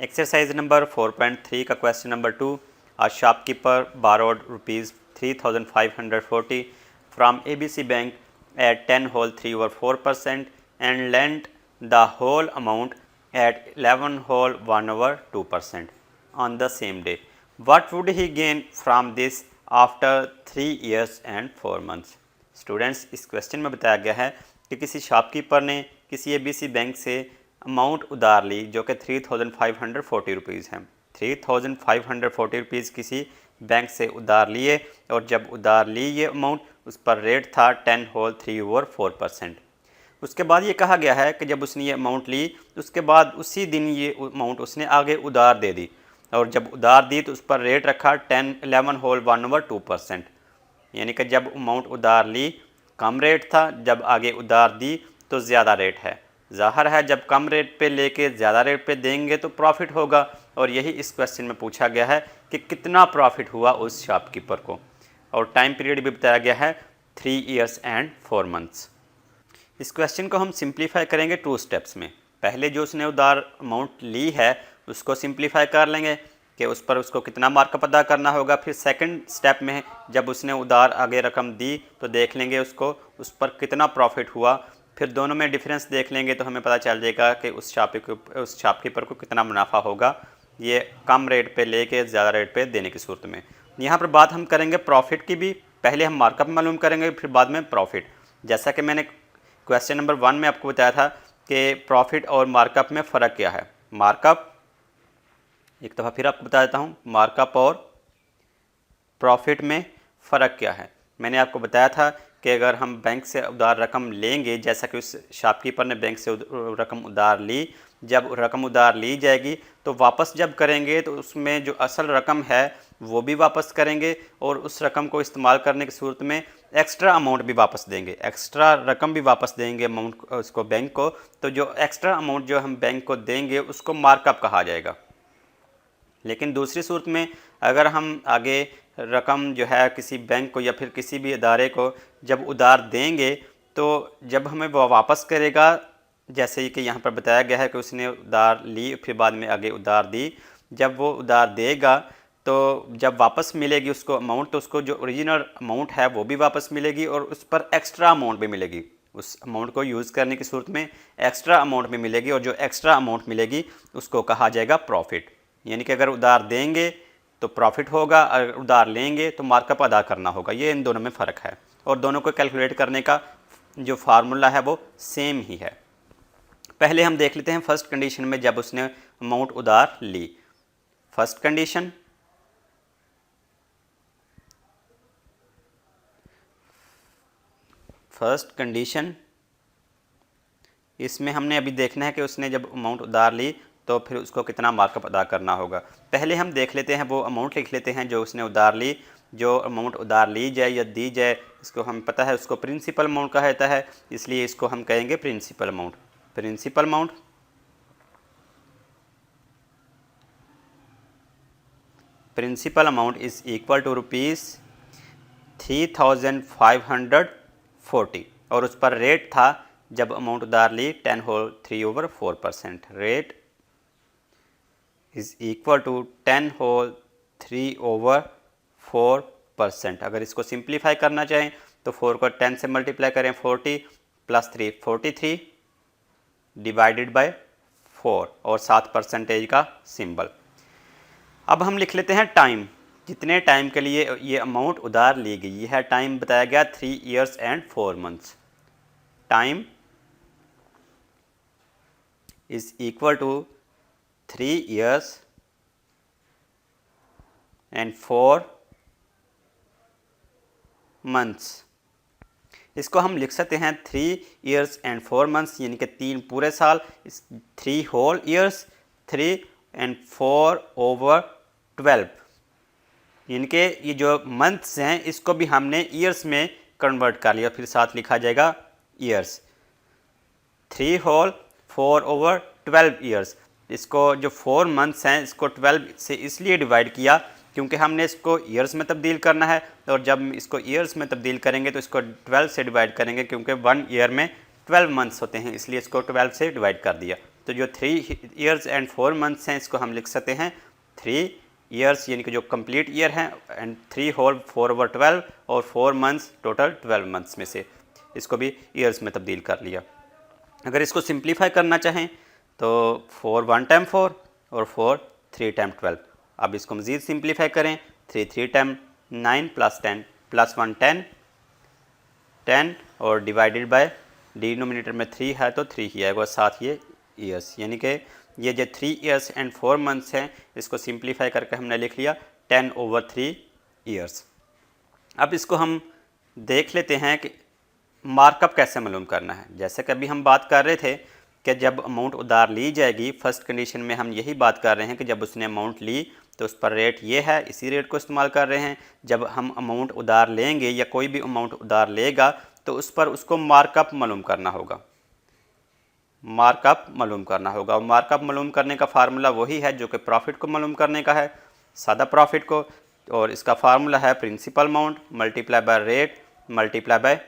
Exercise number 4.3 का question number 2। A shopkeeper borrowed rupees 3,540 from ABC Bank at 10 whole 3 over 4% and lent the whole amount at 11 whole 1 over 2% on the same day. What would he gain from this after 3 years and 4 months? Students, इस question में बताया गया है कि किसी shopkeeper ने किसी ABC bank से अमाउंट उधार ली जो कि 3,540 रुपीज़ हैं। 3,540 रुपीज़ किसी बैंक से उधार लिए और जब उधार ली ये अमाउंट, उस पर रेट था 10 होल 3 ओवर 4%। उसके बाद ये कहा गया है कि जब उसने ये अमाउंट ली तो उसके बाद उसी दिन ये अमाउंट उसने आगे उधार दे दी और जब उधार दी तो उस पर रेट रखा 11 होल 1 ओवर 2%। यानी कि जब अमाउंट उधार ली कम रेट था, जब आगे उधार दी तो ज़्यादा रेट है। ज़ाहिर है जब कम रेट पे लेके ज़्यादा रेट पे देंगे तो प्रॉफिट होगा और यही इस क्वेश्चन में पूछा गया है कि कितना प्रॉफिट हुआ उस शॉपकीपर को। और टाइम पीरियड भी बताया गया है 3 ईयर्स एंड 4 मंथ्स। इस क्वेश्चन को हम सिंप्लीफाई करेंगे 2 स्टेप्स में। पहले जो उसने उधार अमाउंट ली है उसको सिंप्लीफाई कर लेंगे कि उस पर उसको कितना मार्कअप अदा करना होगा। फिर सेकंड स्टेप में जब उसने उधार आगे रकम दी तो देख लेंगे उसको उस पर कितना प्रॉफिट हुआ। फिर दोनों में डिफरेंस देख लेंगे तो हमें पता चल जाएगा कि उस शॉपकीपर को कितना मुनाफा होगा ये कम रेट पे लेके ज़्यादा रेट पे देने की सूरत में। यहाँ पर बात हम करेंगे प्रॉफिट की भी। पहले हम मार्कअप मालूम करेंगे फिर बाद में प्रॉफिट। जैसा कि मैंने क्वेश्चन नंबर 1 में आपको बताया था कि प्रॉफिट और मार्कअप में फ़र्क क्या है। मार्कअप, एक दफ़ा फिर आपको बता देता हूँ, मार्कअप और प्रॉफिट में फ़र्क क्या है। मैंने आपको बताया था कि अगर हम बैंक से उधार रकम लेंगे, जैसा कि उस शॉपकीपर ने बैंक से रकम उधार ली, जब रकम उधार ली जाएगी तो वापस जब करेंगे तो उसमें जो असल रकम है वो भी वापस करेंगे और उस रकम को इस्तेमाल करने की सूरत में एक्स्ट्रा अमाउंट भी वापस देंगे, एक्स्ट्रा रकम भी वापस देंगे अमाउंट उसको बैंक को। तो जो एक्स्ट्रा अमाउंट जो हम बैंक को देंगे उसको मार्कअप कहा जाएगा। लेकिन दूसरी सूरत में अगर हम आगे रकम जो है किसी बैंक को या फिर किसी भी इदारे को जब उधार देंगे तो जब हमें वो वापस करेगा, जैसे कि यहाँ पर बताया गया है कि उसने उधार ली फिर बाद में आगे उधार दी, जब वो उधार देगा तो जब वापस मिलेगी उसको अमाउंट तो उसको जो ओरिजिनल अमाउंट है वो भी वापस मिलेगी और उस पर एक्स्ट्रा अमाउंट भी मिलेगी। उस अमाउंट को यूज़ करने की सूरत में एक्स्ट्रा अमाउंट भी मिलेगी और जो एक्स्ट्रा अमाउंट मिलेगी उसको कहा जाएगा प्रॉफिट। यानी कि अगर उधार देंगे तो प्रॉफिट होगा, अगर उधार लेंगे तो मार्कअप अदा करना होगा। ये इन दोनों में फ़र्क है और दोनों को कैलकुलेट करने का जो फार्मूला है वो सेम ही है। पहले हम देख लेते हैं फर्स्ट कंडीशन में जब उसने अमाउंट उधार ली। फर्स्ट कंडीशन इसमें हमने अभी देखना है कि उसने जब अमाउंट उधार ली तो फिर उसको कितना मार्कअप अदा करना होगा। पहले हम देख लेते हैं वो अमाउंट लिख लेते हैं जो उसने उधार ली। जो अमाउंट उधार ली जाए या दी जाए इसको हमें पता है उसको प्रिंसिपल अमाउंट कहा जाता है, इसलिए इसको हम कहेंगे principal amount. Principal amount is equal to ₹3,540 और उस पर रेट था जब अमाउंट उधार ली 10 whole 3 over 4%। Rate is equal to 10 whole 3 over 4%। अगर इसको सिंप्लीफाई करना चाहें तो 4 को 10 से मल्टीप्लाई करें, 40 प्लस 3 43 डिवाइडेड बाय 4 और 7 परसेंटेज का सिंबल। अब हम लिख लेते हैं टाइम, जितने टाइम के लिए ये अमाउंट उधार ली गई है। टाइम बताया गया 3 years and 4 months. Time is equal to 3 years and 4 months. इसको हम लिख सकते हैं 3 ईयर्स एंड 4 मंथ्स, यानी कि 3 पूरे साल, 3 होल ईयर्स, 3 एंड 4 ओवर 12। यानी कि ये जो मंथ्स हैं इसको भी हमने ईयर्स में कन्वर्ट कर लिया, फिर साथ लिखा जाएगा ईयर्स। 3 whole 4 over 12 years. इसको जो 4 मंथ्स हैं इसको 12 से इसलिए डिवाइड किया क्योंकि हमने इसको ईयर्स में तब्दील करना है और जब इसको ईयर्स में तब्दील करेंगे तो इसको 12 से डिवाइड करेंगे क्योंकि 1 ईयर में 12 मंथ्स होते हैं, इसलिए इसको 12 से डिवाइड कर दिया। तो जो 3 ईयर्स एंड 4 मंथ्स हैं इसको हम लिख सकते हैं 3 ईयर्स, यानी कि जो कंप्लीट ईयर हैं, एंड 3 होल 4/12 और 4 मंथ्स टोटल 12 मंथ्स में से इसको भी ईयर्स में तब्दील कर लिया। अगर इसको सिंप्लीफाई करना चाहें तो 4 1 टाइम 4 और 4 3 टाइम 12। अब इसको मज़ीद सिंप्लीफाई करें, 3 3 टाइम 9 प्लस 10 प्लस 1 10 और डिवाइडेड बाय डिनोमिनेटर में 3 है तो 3 ही आएगा, साथ ये ईयर्स, यानी कि ये जो 3 ईयर्स एंड 4 मंथ्स हैं इसको सिंप्लीफाई करके हमने लिख लिया 10/3 ईयर्स। अब इसको हम देख लेते हैं कि मार्कअप कैसे मालूम करना है। जैसे कि अभी हम बात कर रहे थे कि जब अमाउंट उधार ली जाएगी, फर्स्ट कंडीशन में हम यही बात कर रहे हैं कि जब उसने अमाउंट ली तो उस पर रेट ये है, इसी रेट को इस्तेमाल कर रहे हैं। जब हम अमाउंट उधार लेंगे या कोई भी अमाउंट उधार लेगा तो उस पर उसको मार्कअप मालूम करना होगा, मार्कअप मालूम करना होगा। और मार्कअप मालूम करने का फार्मूला वही है जो कि प्रॉफिट को मालूम करने का है, सादा प्रॉफिट को, और इसका फार्मूला है principal amount multiply by rate multiply by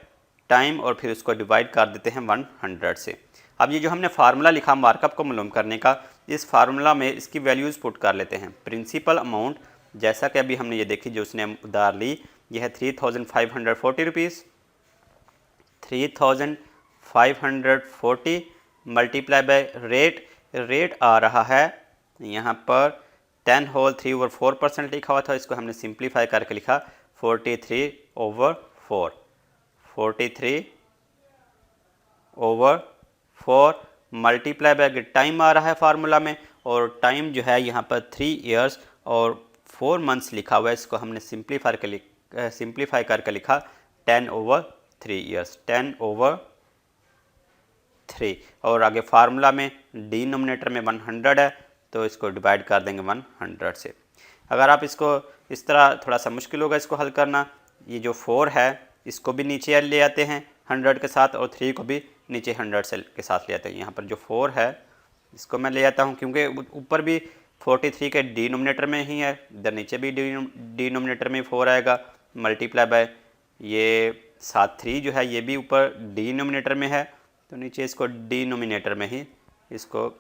time और फिर उसको डिवाइड कर देते हैं 100 से। अब ये जो हमने फार्मूला लिखा मार्कअप को मालूम करने का, इस फार्मूला में इसकी वैल्यूज़ पुट कर लेते हैं। प्रिंसिपल अमाउंट जैसा कि अभी हमने ये देखी जो उसने उधार ली, यह है 3540 रुपीज़, 3540 मल्टीप्लाई बाय रेट आ रहा है यहाँ पर 10 होल 3/4% लिखा हुआ था, इसको हमने सिंप्लीफाई करके लिखा 43/4, 43/4 मल्टीप्लाई बाय टाइम आ रहा है फार्मूला में, और टाइम जो है यहाँ पर 3 ईयर्स और 4 मंथ्स लिखा हुआ है, इसको हमने सिंप्लीफाई करके लिखा 10/3 ईयर्स, 10/3। और आगे फार्मूला में डिनोमिनेटर में 100 है तो इसको डिवाइड कर देंगे 100 से। अगर आप इसको इस तरह, थोड़ा सा मुश्किल होगा इसको हल करना, ये जो 4 है इसको भी नीचे ले आते हैं 100 के साथ और 3 को भी नीचे 100 से के साथ ले आते हैं। यहाँ पर जो 4 है इसको मैं ले आता हूँ क्योंकि ऊपर भी 43 के डिनोमिनेटर में ही है, इधर नीचे भी डिनोमिनेटर में 4 आएगा, मल्टीप्लाई बाय ये साथ 3 जो है ये भी ऊपर डिनोमिनेटर में है तो नीचे इसको डिनोमिनेटर में ही इसको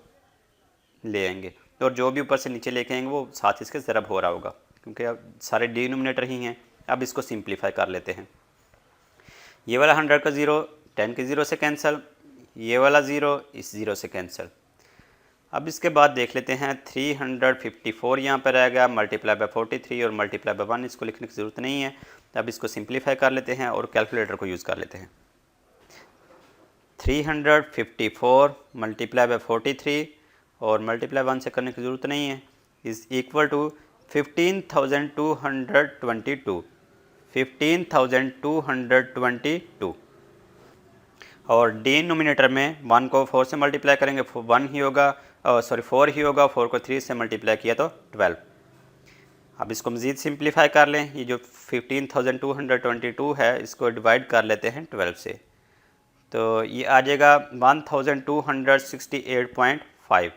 ले आएंगे, और जो भी ऊपर से नीचे लेके आएंगे वो साथ इसके ज़रब हो रहा होगा क्योंकि अब सारे डिनोमिनेटर ही हैं। अब इसको सिंप्लीफाई कर लेते हैं, ये वाला 100 का 0 10 के 0 से कैंसिल, ये वाला 0 इस 0 से कैंसिल। अब इसके बाद देख लेते हैं 354 यहाँ पर आएगा मल्टीप्लाई बाय 43 और मल्टीप्लाई बाय 1, इसको लिखने की ज़रूरत नहीं है। अब इसको सिंप्लीफाई कर लेते हैं और कैलकुलेटर को यूज़ कर लेते हैं। 354 मल्टीप्लाई बाय 43 और मल्टीप्लाई 1 से करने की ज़रूरत नहीं है, इज़ इक्वल टू 15,222, 15,222। और डिनोमिनेटर में 1 को 4 से मल्टीप्लाई करेंगे 1 ही होगा, 4 ही होगा, 4 को 3 से मल्टीप्लाई किया तो 12। अब इसको मज़ीद सिंप्लीफाई कर लें, ये जो 15,222 है इसको डिवाइड कर लेते हैं 12 से, तो ये आ जाएगा 1268.5,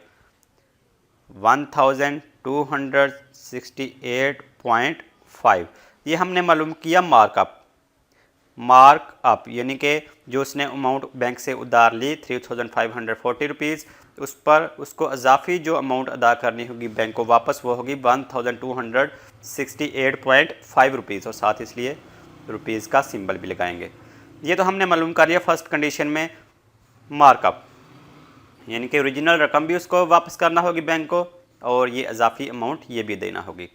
1268.5। ये हमने मालूम किया मार्कअप, यानी कि जो उसने अमाउंट बैंक से उधार ली 3540 रुपीज़, उस पर उसको अजाफी जो अमाउंट अदा करनी होगी बैंक को वापस वो होगी 1268.5 रुपीज़, और साथ इसलिए रुपीज़ का सिंबल भी लगाएंगे। ये तो हमने मालूम कर लिया फर्स्ट कंडीशन में मार्कअप, यानी कि ओरिजिनल रकम भी उसको वापस करना होगी बैंक को और ये अजाफी अमाउंट ये भी देना होगी।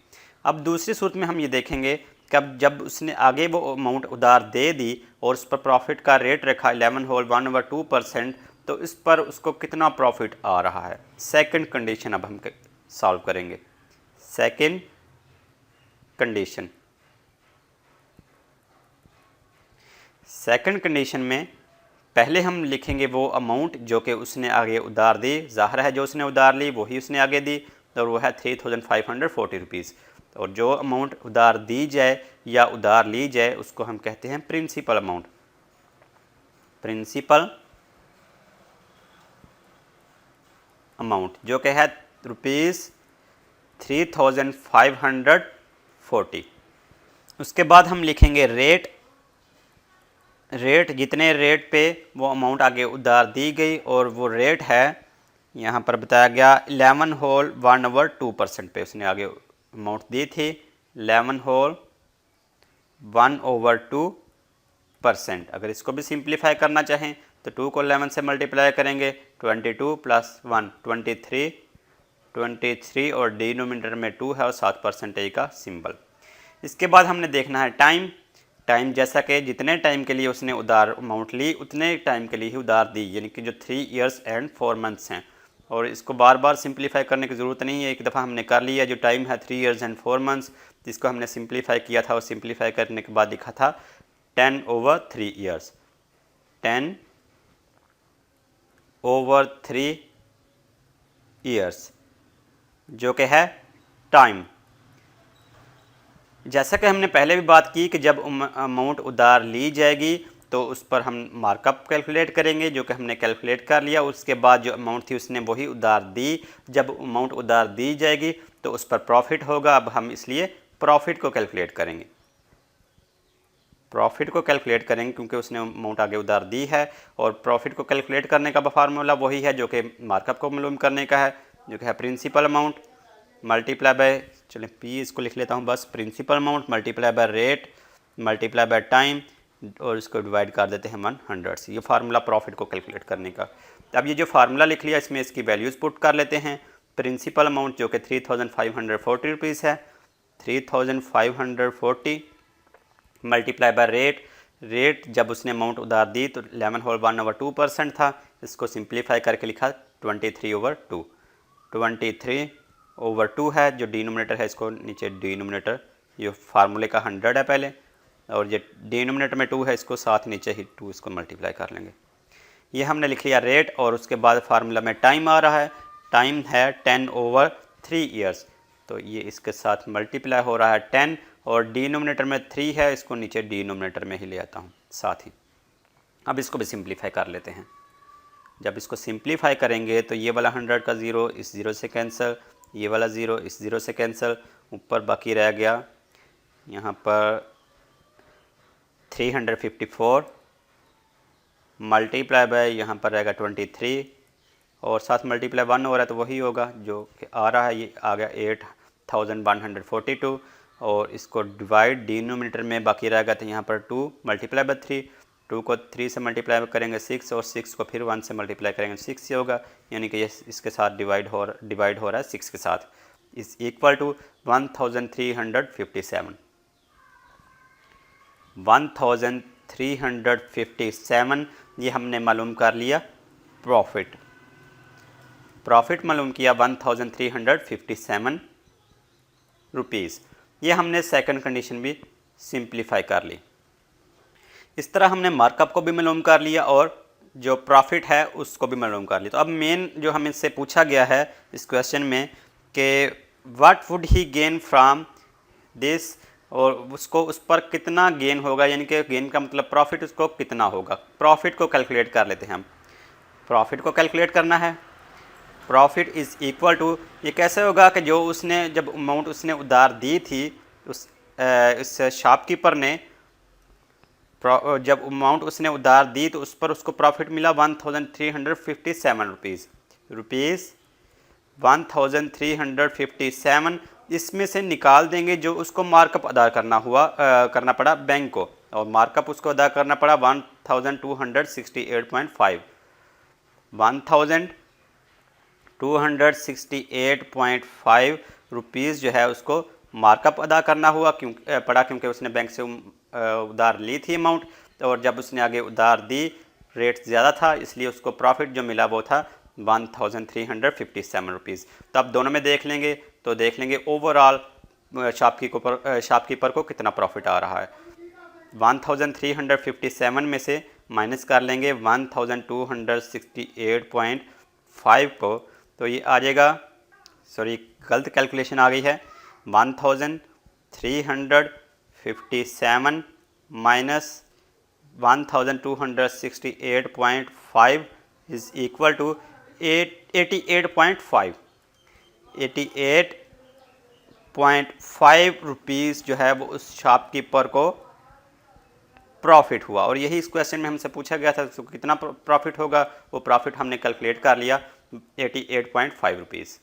अब दूसरी सूरत में हम ये देखेंगे कि अब जब उसने आगे वो अमाउंट उधार दे दी और उस पर प्रॉफिट का रेट रखा 11 होल 1/2%, तो इस पर उसको कितना प्रॉफिट आ रहा है। सेकंड कंडीशन अब हम सॉल्व करेंगे। सेकंड कंडीशन में पहले हम लिखेंगे वो अमाउंट जो कि उसने आगे उधार दी, ज़ाहिर है जो उसने उधार ली वही उसने आगे दी, और वो है 3540 रुपीज़। और जो अमाउंट उधार दी जाए या उधार ली जाए उसको हम कहते हैं प्रिंसिपल अमाउंट, जो कि है ₹3540। उसके बाद हम लिखेंगे रेट, जितने रेट पे वो अमाउंट आगे उधार दी गई और वो रेट है यहाँ पर बताया गया 11 होल 1/2% पे उसने आगे अमाउंट दी थी 11 होल 1/2%। अगर इसको भी सिंप्लीफाई करना चाहें तो 2 को 11 से मल्टीप्लाई करेंगे 22 + 1 23 और डिनोमिनेटर में 2 है और 7 परसेंटेज का सिंबल। इसके बाद हमने देखना है टाइम जैसा कि जितने टाइम के लिए उसने उधार अमाउंट ली उतने टाइम के लिए ही उधार दी, यानी कि जो 3 ईयर्स एंड 4 मंथ्स हैं। और इसको बार बार सिंप्लीफाई करने की ज़रूरत नहीं है, एक दफ़ा हमने कर लिया। जो टाइम है 3 ईयर्स एंड 4 मंथ्स, जिसको हमने सिंप्लीफाई किया था और सिंप्लीफाई करने के बाद लिखा था 10/3 ईयर्स, 10/3 ईयर्स, जो कि है टाइम। जैसा कि हमने पहले भी बात की कि जब अमाउंट उधार ली जाएगी तो उस पर हम मार्कअप कैलकुलेट करेंगे, जो कि हमने कैलकुलेट कर लिया। उसके बाद जो अमाउंट थी उसने वही उधार दी। जब अमाउंट उधार दी जाएगी तो उस पर प्रॉफिट होगा। अब हम इसलिए प्रॉफिट को कैलकुलेट करेंगे, क्योंकि उसने अमाउंट आगे उधार दी है। और प्रॉफिट को कैलकुलेट करने का फार्मूला वही है जो कि मार्कअप को मालूम करने का है, जो कि है प्रिंसिपल अमाउंट मल्टीप्लाई बाय, चलिए पी इसको लिख लेता हूँ बस, principal amount multiply by rate multiply by time और इसको डिवाइड कर देते हैं 100 से। ये फार्मूला प्रॉफिट को कैलकुलेट करने का। अब ये जो फार्मूला लिख लिया इसमें इसकी वैल्यूज़ पुट कर लेते हैं। प्रिंसिपल अमाउंट जो कि 3540 रुपीज़ है, 3540 मल्टीप्लाई बाय रेट जब उसने अमाउंट उधार दी तो 11 होल 1/2% था। इसको सिंप्लीफाई करके लिखा 23/2, 23/2 है। जो डिनोमिनेटर है इसको नीचे डिनोमिनेटर, ये फार्मूले का 100 है पहले, और ये डिनोमिनेटर में 2 है, इसको साथ नीचे ही 2 इसको मल्टीप्लाई कर लेंगे। ये हमने लिख लिया रेट, और उसके बाद फार्मूला में टाइम आ रहा है। टाइम है 10/3 ईयर्स, तो ये इसके साथ मल्टीप्लाई हो रहा है 10, और डिनोमिनेटर में 3 है, इसको नीचे डिनोमिनेटर में ही ले आता हूँ साथ ही। अब इसको भी सिंप्लीफाई कर लेते हैं। जब इसको सिंप्लीफाई करेंगे तो ये वाला 100 का 0 इस 0 से कैंसिल, ये वाला 0 इस 0 से कैंसिल, ऊपर बाकी रह गया यहाँ पर 354 मल्टीप्लाई बाय यहाँ पर रहेगा 23, और साथ मल्टीप्लाई 1 हो रहा है तो वही होगा जो कि आ रहा है, ये आ गया 8142, और इसको डिवाइड डिनोमिनेटर में बाकी रहेगा तो यहाँ पर 2 मल्टीप्लाई बाय 3, 2 को 3 से मल्टीप्लाई करेंगे 6, और 6 को फिर 1 से मल्टीप्लाई करेंगे 6 से होगा, यानी कि ये इसके साथ डिवाइड हो रहा है 6 के साथ, इस इक्वल टू 1357। 1357 ये हमने मालूम कर लिया प्रॉफिट मालूम किया 1357 रुपीज़। ये हमने सेकंड कंडीशन भी सिंप्लीफाई कर ली। इस तरह हमने मार्कअप को भी मालूम कर लिया और जो प्रॉफिट है उसको भी मालूम कर लिया। तो अब मेन जो हमें इससे पूछा गया है इस क्वेश्चन में कि what would he gain from this, और उसको उस पर कितना गेन होगा, यानी कि गेन का मतलब प्रॉफिट उसको कितना होगा। प्रॉफिट को कैलकुलेट कर लेते हैं हम। प्रॉफिट को कैलकुलेट करना है, प्रॉफिट इज़ इक्वल टू, ये कैसे होगा कि जो उसने जब अमाउंट उसने उधार दी थी इस शॉपकीपर ने, जब अमाउंट उसने उधार दी तो उस पर उसको प्रॉफिट मिला 1357 रुपीज़ 1357। इसमें से निकाल देंगे जो उसको मार्कअप अदा करना पड़ा बैंक को, और मार्कअप उसको अदा करना पड़ा 1268.5 1268.5 रुपीज़ जो है उसको मार्कअप अदा करना क्योंकि उसने बैंक से उधार ली थी अमाउंट, और जब उसने आगे उधार दी रेट ज़्यादा था, इसलिए उसको प्रॉफिट जो मिला वो था 1357 रुपीज़। तो अब दोनों में देख लेंगे तो देख लेंगे ओवरऑल शॉपकीपर को कितना प्रॉफिट आ रहा है। 1357 में से माइनस कर लेंगे 1268.5 को, तो ये आ जाएगा, सॉरी गलत कैलकुलेशन आ गई है, 1357 minus 1268.5 is equal to 88.5 rupees जो है वो उस शॉपकीपर को प्रॉफिट हुआ। और यही इस क्वेश्चन में हमसे पूछा गया था तो कितना प्रॉफिट होगा, वो प्रॉफिट हमने कैलकुलेट कर लिया 88.5 rupees.